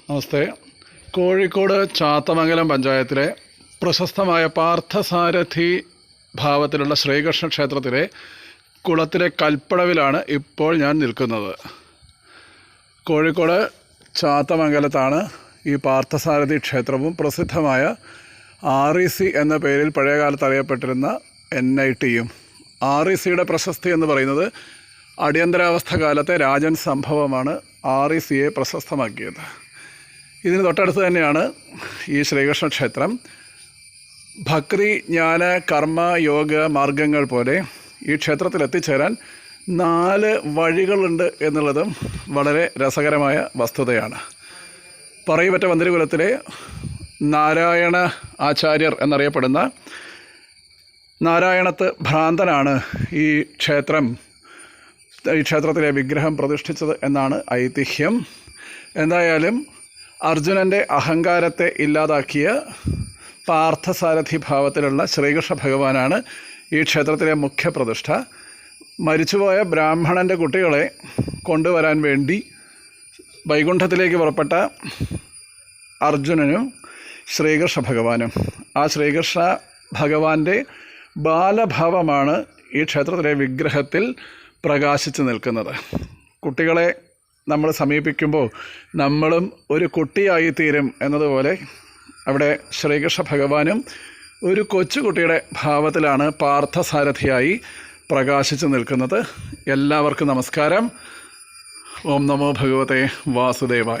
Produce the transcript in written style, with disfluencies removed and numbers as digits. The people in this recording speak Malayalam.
നമസ്തേ. കോഴിക്കോട് ചാത്തമംഗലം പഞ്ചായത്തിലെ പ്രശസ്തമായ പാർത്ഥസാരഥി ഭാവത്തിലുള്ള ശ്രീകൃഷ്ണ ക്ഷേത്രത്തിലെ കുളത്തിലെ കൽപ്പടവിലാണ് ഇപ്പോൾ ഞാൻ നിൽക്കുന്നത്. കോഴിക്കോട് ചാത്തമംഗലത്താണ് ഈ പാർത്ഥസാരഥി ക്ഷേത്രവും പ്രസിദ്ധമായ REC എന്ന പേരിൽ പഴയകാലത്ത് അറിയപ്പെട്ടിരുന്ന NITയും. RECയുടെ പ്രശസ്തി എന്ന് പറയുന്നത് അടിയന്തരാവസ്ഥ കാലത്തെ രാജൻ സംഭവമാണ് RECയെ പ്രശസ്തമാക്കിയത്. ഇതിന് തൊട്ടടുത്ത് തന്നെയാണ് ഈ ശ്രീകൃഷ്ണ ക്ഷേത്രം. ഭക്തി, ജ്ഞാന, കർമ്മ, യോഗ മാർഗങ്ങൾ പോലെ ഈ ക്ഷേത്രത്തിൽ എത്തിച്ചേരാൻ 4 വഴികളുണ്ട് എന്നുള്ളതും വളരെ രസകരമായ വസ്തുതയാണ്. പറയിപെറ്റ വന്തിരുകുലത്തിലെ നാരായണ ആചാര്യർ എന്നറിയപ്പെടുന്ന നാരായണത്ത് ഭ്രാന്തനാണ് ഈ ക്ഷേത്രത്തിലെ വിഗ്രഹം പ്രതിഷ്ഠിച്ചത് എന്നാണ് ഐതിഹ്യം. എന്തായാലും അർജുനൻ്റെ അഹങ്കാരത്തെ ഇല്ലാതാക്കിയ പാർത്ഥസാരഥി ഭാവത്തിലുള്ള ശ്രീകൃഷ്ണ ഭഗവാനാണ് ഈ ക്ഷേത്രത്തിലെ മുഖ്യ പ്രതിഷ്ഠ. മരിച്ചുപോയ ബ്രാഹ്മണൻ്റെ കുട്ടികളെ കൊണ്ടുവരാൻ വേണ്ടി വൈകുണ്ഠത്തിലേക്ക് പുറപ്പെട്ട അർജുനനും ശ്രീകൃഷ്ണ ഭഗവാനും, ആ ശ്രീകൃഷ്ണ ഭഗവാന്റെ ബാലഭാവമാണ് ഈ ക്ഷേത്രത്തിലെ വിഗ്രഹത്തിൽ പ്രകാശിച്ചു നിൽക്കുന്നത്. കുട്ടികളെ നമ്മൾ സമീപിക്കുമ്പോൾ നമ്മളും ഒരു കുട്ടിയായിത്തീരും എന്നതുപോലെ അവിടെ ശ്രീകൃഷ്ണ ഭഗവാനും ഒരു കൊച്ചുകുട്ടിയുടെ ഭാവത്തിലാണ് പാർത്ഥസാരഥിയായി പ്രകാശിച്ചു നിൽക്കുന്നത്. എല്ലാവർക്കും നമസ്കാരം. ഓം നമോ ഭഗവതേ വാസുദേവായ.